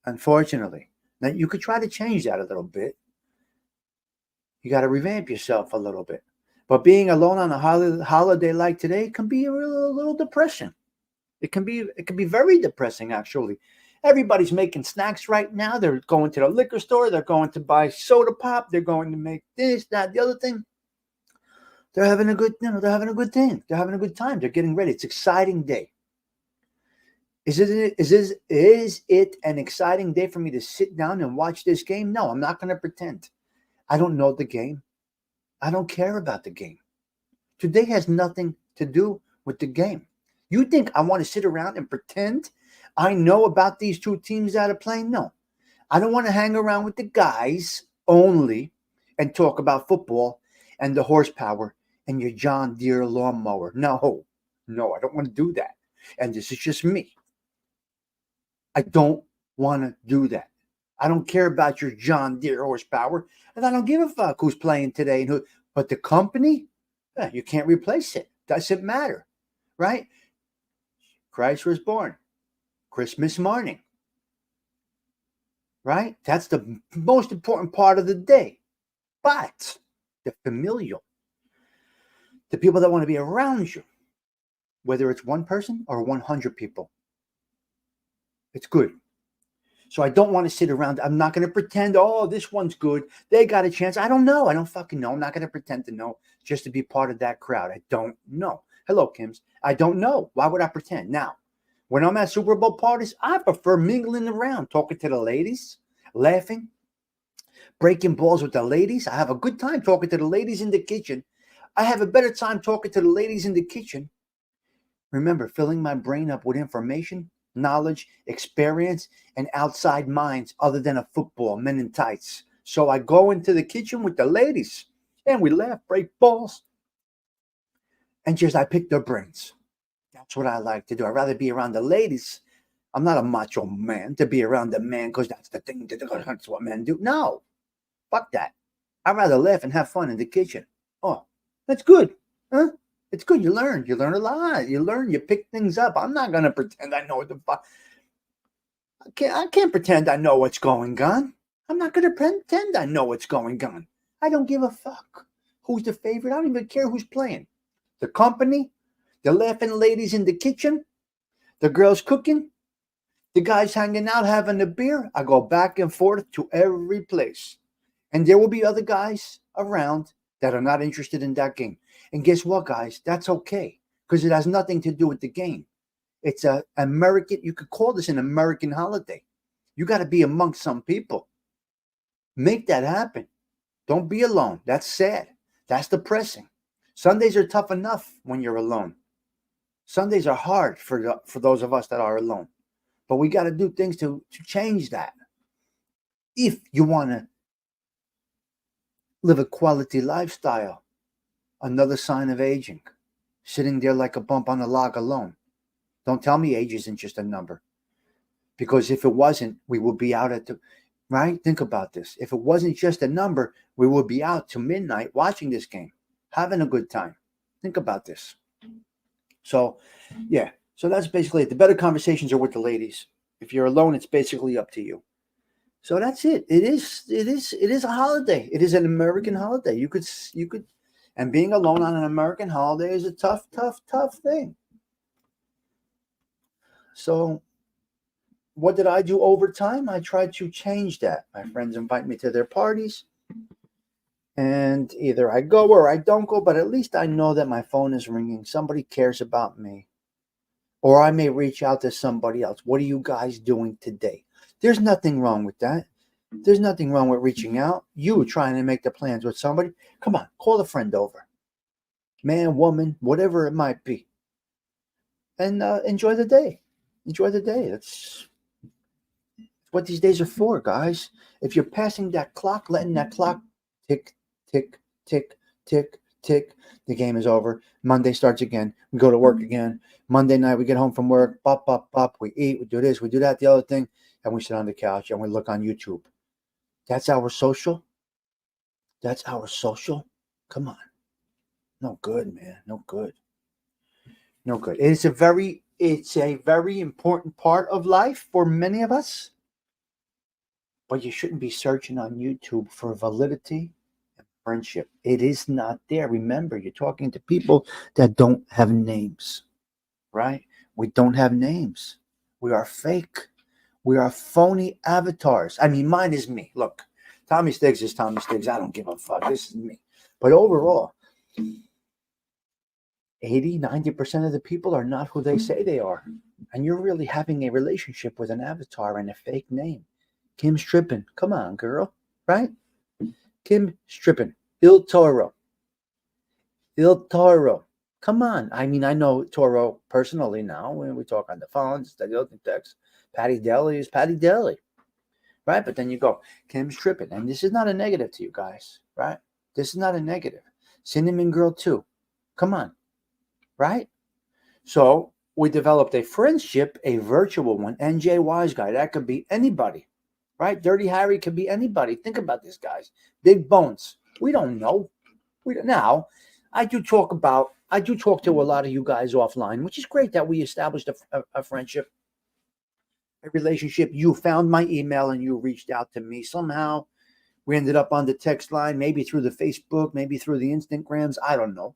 unfortunately. Now you could try to change that a little bit. You got to revamp yourself a little bit. But being alone on a holiday like today can be a little depressing. It can be very depressing actually. Everybody's making snacks right now. They're going to the liquor store. They're going to buy soda pop. They're going to make this, that, the other thing. They're having a they're having a good thing. They're having a good time. They're getting ready. It's an exciting day. Is it an exciting day for me to sit down and watch this game? No, I'm not going to pretend. I don't know the game. I don't care about the game. Today has nothing to do with the game. You think I want to sit around and pretend I know about these two teams that are playing? No. I don't want to hang around with the guys only and talk about football and the horsepower and your John Deere lawnmower. No, I don't want to do that. And this is just me. I don't want to do that. I don't care about your John Deere horsepower, and I don't give a fuck who's playing today and who. But the company, you can't replace it. Doesn't matter, right? Christ was born Christmas morning, right? That's the most important part of the day. But the familial, the people that want to be around you, whether it's one person or 100 people, it's good. So I don't want to sit around. I'm not going to pretend, oh, this one's good. They got a chance. I don't know. I don't fucking know. I'm not going to pretend to know just to be part of that crowd. I don't know. Hello, Kims. I don't know. Why would I pretend? Now, when I'm at Super Bowl parties, I prefer mingling around, talking to the ladies, laughing, breaking balls with the ladies. I have a good time talking to the ladies in the kitchen. I have a better time talking to the ladies in the kitchen. Remember, filling my brain up with information, knowledge, experience, and outside minds other than a football, men in tights. So I go into the kitchen with the ladies and we laugh, break balls, and just I pick their brains. That's what I like to do. I'd rather be around the ladies. I'm not a macho man to be around the man because that's the thing. That's what men do. No, fuck that. I'd rather laugh and have fun in the kitchen. Oh, that's good. Huh? It's good. You learn a lot. You pick things up. I'm not going to pretend I know what the fuck. I can't pretend I know what's going on. I'm not going to pretend I know what's going on. I don't give a fuck who's the favorite. I don't even care who's playing. The company, the laughing ladies in the kitchen, the girls cooking, the guys hanging out having a beer. I go back and forth to every place. And there will be other guys around that are not interested in that game. And guess what, guys? That's okay because it has nothing to do with the game. It's a American, you could call this an American holiday. You got to be amongst some people. Make that happen. Don't be alone. That's sad. That's depressing. Sundays are tough enough when you're alone. Sundays are hard for those of us that are alone. But we got to do things to change that. If you want to live a quality lifestyle, another sign of aging, sitting there like a bump on a log alone. Don't tell me age isn't just a number. Because if it wasn't, we would be out at the, right? Think about this. If it wasn't just a number, we would be out to midnight watching this game, having a good time. Think about this. So, yeah. So that's basically it. The better conversations are with the ladies. If you're alone, it's basically up to you. So that's it. It is a holiday. It is an American holiday. You could, and being alone on an American holiday is a tough thing. So what did I do over time? I tried to change that. My friends invite me to their parties, and either I go or I don't go, but at least I know that my phone is ringing. Somebody cares about me. Or I may reach out to somebody else. What are you guys doing today? There's nothing wrong with that. There's nothing wrong with reaching out. You trying to make the plans with somebody. Come on, call a friend over. Man, woman, whatever it might be. And enjoy the day. Enjoy the day. That's what these days are for, guys. If you're passing that clock, letting that clock tick, tick, tick, tick, tick, the game is over. Monday starts again. We go to work again. Monday night, we get home from work. Bop, bop, bop. We eat. We do this. We do that. The other thing. And we sit on the couch and we look on YouTube. That's our social. That's our social. Come on. No good, man. No good. No good. It's a very important part of life for many of us. But you shouldn't be searching on YouTube for validity and friendship. It is not there. Remember, you're talking to people that don't have names, right? We don't have names. We are fake. We are phony avatars. I mean, mine is me. Look, Tommy Stiggs is Tommy Stiggs. I don't give a fuck. This is me. But overall, 80, 90% of the people are not who they say they are. And you're really having a relationship with an avatar and a fake name. Kim Strippin. Come on, girl. Right? Kim Strippin. Il Toro. Il Toro. Come on. I mean, I know Toro personally now. When we talk on the phones, the text. Patty Daly is Patty Daly. Right? But then you go, Kim Strippin. And this is not a negative to you guys. Right? This is not a negative. Cinnamon Girl 2. Come on. Right? So we developed a friendship, a virtual one. NJ Wise Guy. That could be anybody. Right? Dirty Harry could be anybody. Think about this, guys. Big Bones. We don't know. Now, I do talk to a lot of you guys offline, which is great that we established a friendship, a relationship. You found my email and you reached out to me. Somehow we ended up on the text line, maybe through the Facebook, maybe through the Instagrams. I don't know.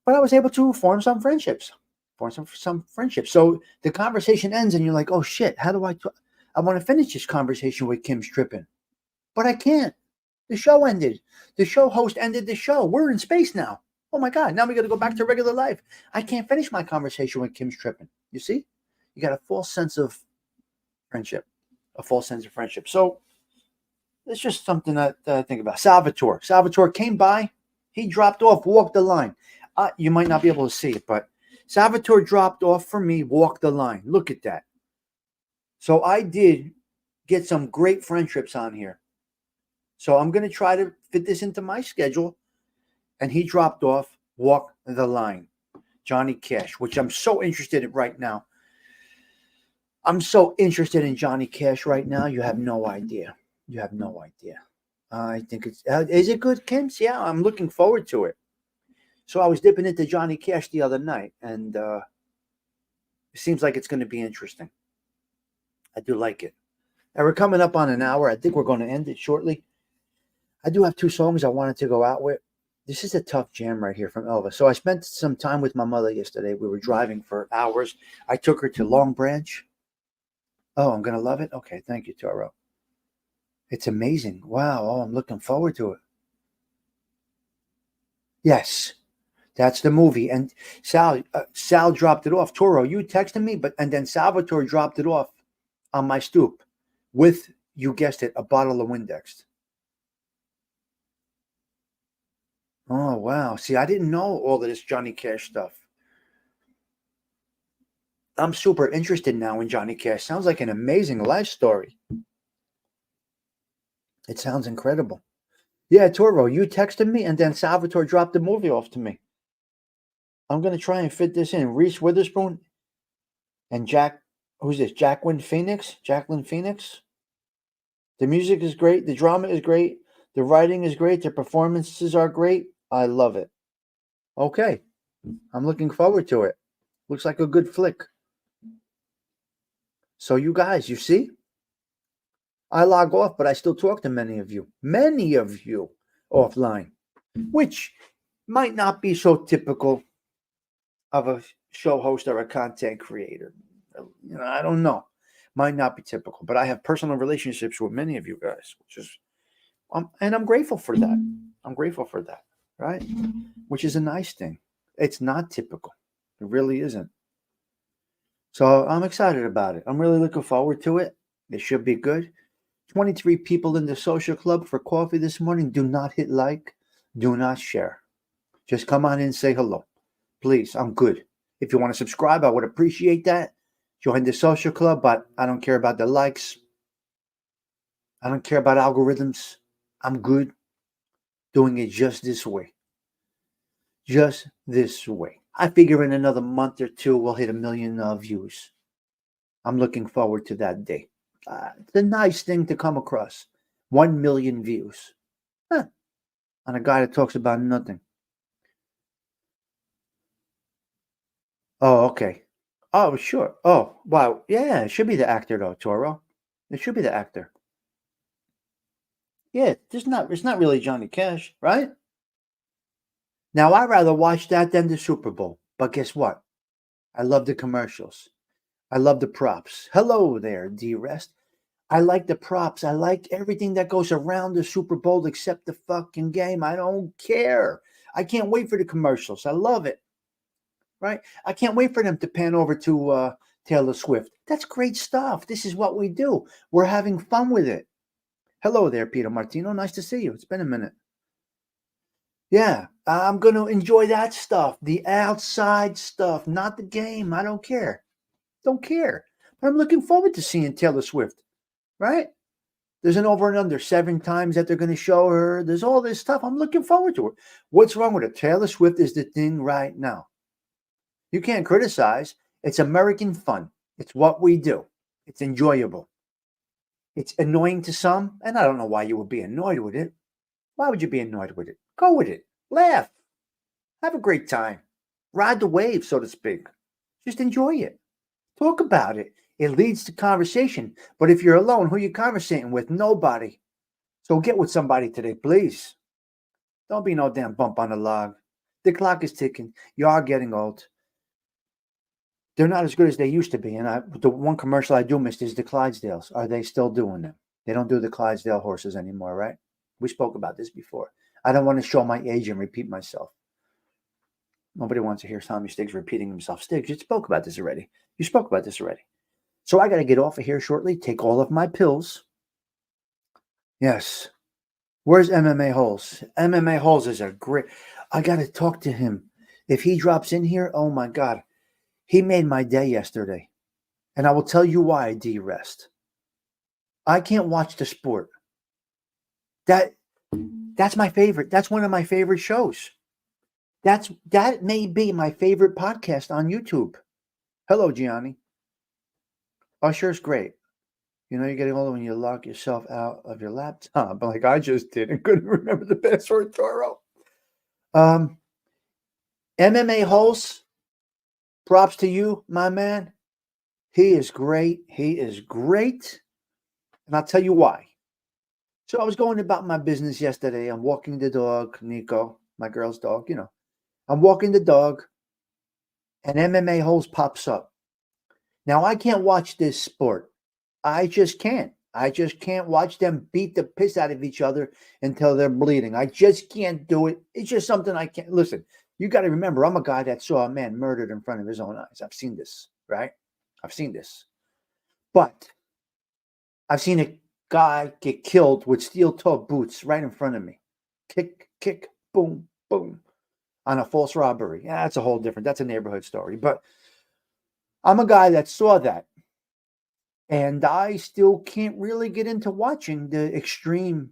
But I was able to form some friendships. So the conversation ends and you're like, oh shit, how do I want to finish this conversation with Kim Strippin, but I can't. The show ended. The show host ended the show. We're in space now. Oh my God. Now we got to go back to regular life. I can't finish my conversation with Kim Strippin. You see? You got a false sense of friendship. So it's just something that I think about. Salvatore came by. He dropped off, walked the line. You might not be able to see it, but Salvatore dropped off for me, walked the line. Look at that. So I did get some great friendships on here. So I'm going to try to fit this into my schedule. And he dropped off, walked the line. Johnny Cash, which I'm so interested in right now. I'm so interested in Johnny Cash right now. You have no idea. I think is it good, Kim? Yeah, I'm looking forward to it. So I was dipping into Johnny Cash the other night. And it seems like it's going to be interesting. I do like it. And we're coming up on an hour. I think we're going to end it shortly. I do have 2 songs I wanted to go out with. This is a tough jam right here from Elvis. So I spent some time with my mother yesterday. We were driving for hours. I took her to Long Branch. Oh, I'm going to love it? Okay, thank you, Toro. It's amazing. Wow. Oh, I'm looking forward to it. Yes, that's the movie. And Sal dropped it off. Toro, you texted me, and then Salvatore dropped it off on my stoop with, you guessed it, a bottle of Windex. Oh, wow. See, I didn't know all of this Johnny Cash stuff. I'm super interested now in Johnny Cash. Sounds like an amazing life story. It sounds incredible. Yeah, Toro, you texted me, and then Salvatore dropped the movie off to me. I'm going to try and fit this in. Reese Witherspoon and who's this? Jacqueline Phoenix? The music is great. The drama is great. The writing is great. The performances are great. I love it. Okay. I'm looking forward to it. Looks like a good flick. So you guys, you see? I log off, but I still talk to many of you offline, which might not be so typical of a show host or a content creator. I don't know. Might not be typical, but I have personal relationships with many of you guys, which is, and I'm grateful for that. Right? Which is a nice thing. It's not typical. It really isn't. So I'm excited about it. I'm really looking forward to it. It should be good. 23 people in the social club for coffee this morning. Do not hit like. Do not share. Just come on in and say hello. Please, I'm good. If you want to subscribe, I would appreciate that. Join the social club, but I don't care about the likes. I don't care about algorithms. I'm good doing it just this way. Just this way. I figure in another month or 2, we'll hit 1 million views. I'm looking forward to that day. It's a nice thing to come across. 1 million views. on a guy that talks about nothing. Oh, okay. Oh, sure. Oh, wow. Yeah, it should be the actor though, Toro. It should be the actor. Yeah, it's not really Johnny Cash, right? Now I'd rather watch that than the Super Bowl. But guess what? I love the commercials. I love the props. Hello there, D-Rest. I like the props. I like everything that goes around the Super Bowl except the fucking game. I don't care. I can't wait for the commercials. I love it. Right? I can't wait for them to pan over to Taylor Swift. That's great stuff. This is what we do. We're having fun with it. Hello there, Peter Martino. Nice to see you. It's been a minute. Yeah, I'm going to enjoy that stuff, the outside stuff, not the game. I don't care. Don't care. But I'm looking forward to seeing Taylor Swift, right? There's an over and under 7 times that they're going to show her. There's all this stuff. I'm looking forward to it. What's wrong with it? Taylor Swift is the thing right now. You can't criticize. It's American fun. It's what we do. It's enjoyable. It's annoying to some, and I don't know why you would be annoyed with it. Why would you be annoyed with it? Go with it. Laugh. Have a great time. Ride the wave, so to speak. Just enjoy it. Talk about it. It leads to conversation. But if you're alone, who are you conversating with? Nobody. So get with somebody today, please. Don't be no damn bump on the log. The clock is ticking. You are getting old. They're not as good as they used to be. And the one commercial I do miss is the Clydesdales. Are they still doing them? They don't do the Clydesdale horses anymore, right? We spoke about this before. I don't want to show my age and repeat myself. Nobody wants to hear Tommy Stiggs repeating himself. Stiggs, you spoke about this already. So I got to get off of here shortly, take all of my pills. Yes. Where's MMA Holes? MMA Holes is a great... I got to talk to him. If he drops in here, oh my God. He made my day yesterday. And I will tell you why, D-Rest. I can't watch the sport. That's my favorite. That's one of my favorite shows. That may be my favorite podcast on YouTube. Hello, Gianni. Usher's great. You know, you're getting older when you lock yourself out of your laptop, like I just did and couldn't remember the password, Toro. MMA Holes, props to you, my man. He is great. And I'll tell you why. So I was going about my business yesterday. I'm walking the dog, Nico, my girl's dog, you know. I'm walking the dog, and MMA Holes pops up. Now, I can't watch this sport. I just can't. I just can't watch them beat the piss out of each other until they're bleeding. I just can't do it. It's just something I can't. Listen, you got to remember, I'm a guy that saw a man murdered in front of his own eyes. I've seen this, right? I've seen this. But I've seen a guy get killed with steel-toe boots right in front of me. Kick, kick, boom, boom. On a false robbery. Yeah, that's a whole different, that's a neighborhood story. But I'm a guy that saw that. And I still can't really get into watching the extreme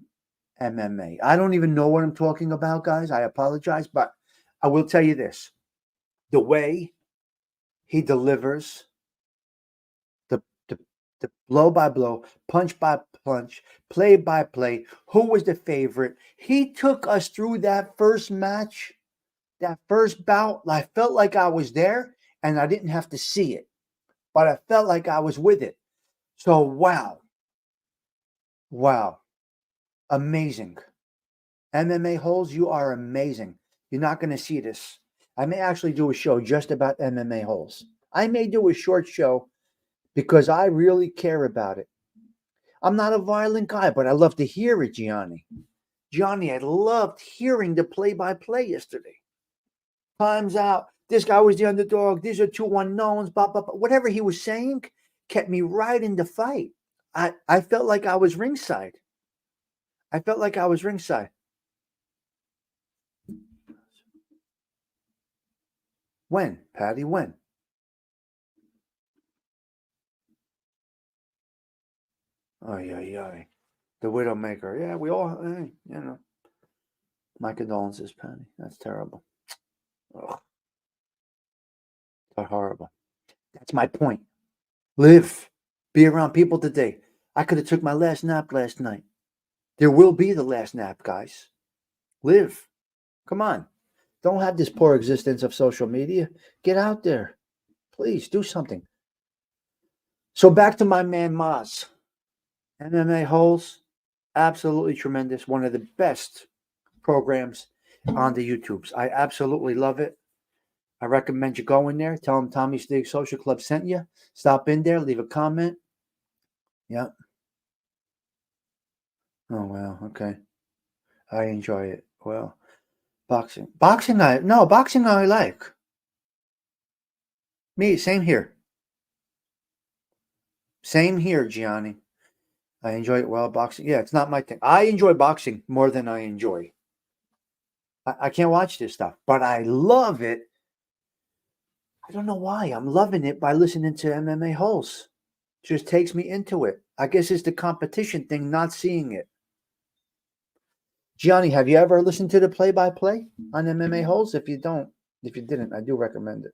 MMA. I don't even know what I'm talking about, guys. I apologize. But I will tell you this. The way he delivers the blow by blow, punch by punch, play by play, who was the favorite. He took us through that first match. That first bout, I felt like I was there and I didn't have to see it, but I felt like I was with it. So, wow, amazing. MMA Holes, you are amazing. You're not going to see this. I may actually do a show just about MMA Holes. I may do a short show because I really care about it. I'm not a violent guy, but I love to hear it, Gianni. Gianni, I loved hearing the play-by-play yesterday. Time's out. This guy was the underdog. These are 2 unknowns. Blah, blah, blah. Whatever he was saying kept me right in the fight. I felt like I was ringside. When, Patty? When? Oh, yeah. The Widowmaker. Yeah, we all, you know. My condolences, Patty. That's terrible. Ugh. That's horrible. That's my point. Live. Be around people today. I could have took my last nap last night. There will be the last nap, guys. Live. Come on. Don't have this poor existence of social media. Get out there. Please do something. So back to my man Maz. MMA Holes, absolutely tremendous. One of the best programs on the YouTubes. I absolutely love it. I recommend you go in there. Tell them Tommy Stig Social Club sent you. Stop in there. Leave a comment. Yeah. Oh, wow. Okay. I enjoy it. Well, boxing. Boxing I like. Me, same here. Same here, Gianni. I enjoy it well. Boxing. Yeah, it's not my thing. I enjoy boxing more than I enjoy. I can't watch this stuff, but I love it. I don't know why. I'm loving it by listening to MMA Holes. Just takes me into it. I guess it's the competition thing, not seeing it. Gianni, have you ever listened to the play-by-play on MMA Holes? If you didn't, I do recommend it.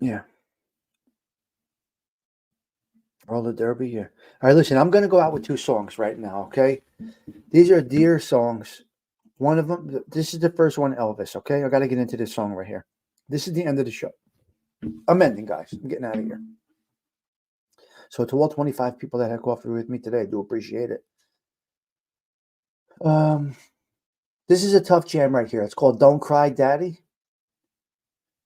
Yeah. Roller Derby, yeah. All right, listen, I'm going to go out with two songs right now, okay? These are dear songs. One of them, this is the first one, Elvis, okay? I got to get into this song right here. This is the end of the show. I'm ending, guys. I'm getting out of here. So to all 25 people that had coffee with me today, I do appreciate it. This is a tough jam right here. It's called Don't Cry Daddy.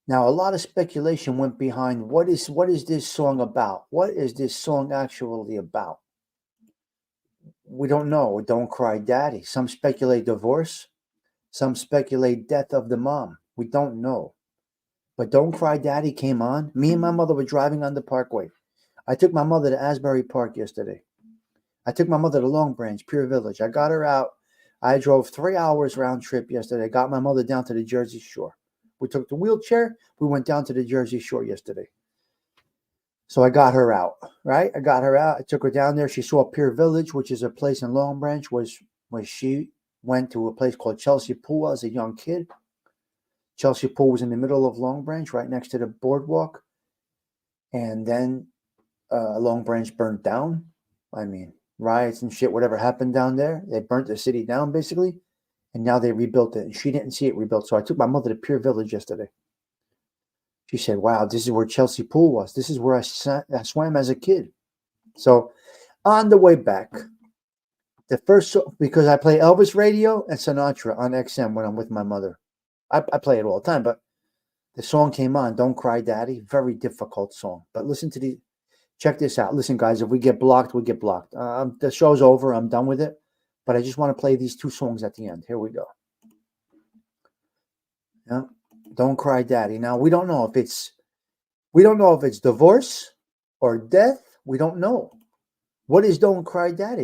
Now, a lot of speculation went behind what is this song about? What is this song actually about? We don't know. Don't Cry Daddy. Some speculate divorce. Some speculate death of the mom. We don't know. But Don't Cry Daddy came on. Me and my mother were driving on the parkway. I took my mother to Asbury Park yesterday. I took my mother to Long Branch, Pure Village. I got her out. I drove 3 hours round trip yesterday. Got my mother down to the Jersey Shore. We took the wheelchair. We went down to the Jersey Shore yesterday. So I got her out, right? I got her out. I took her down there. She saw Pure Village, which is a place in Long Branch, where she went to a place called Chelsea Pool as a young kid. Chelsea Pool was in the middle of Long Branch, right next to the boardwalk. And then Long Branch burned down. I mean, riots and shit, whatever happened down there. They burnt the city down, basically. And now they rebuilt it. And she didn't see it rebuilt. So I took my mother to Pure Village yesterday. She said, wow, this is where Chelsea Pool was. This is where I swam as a kid. So on the way back, the first song, because I play Elvis radio and Sinatra on XM when I'm with my mother. I play it all the time, but the song came on, Don't Cry Daddy. Very difficult song. But check this out. Listen, guys, if we get blocked, we get blocked. The show's over. I'm done with it. But I just want to play these two songs at the end. Here we go. Yeah. Don't Cry Daddy. Now, we don't know if it's divorce or death. We don't know. What is Don't Cry Daddy?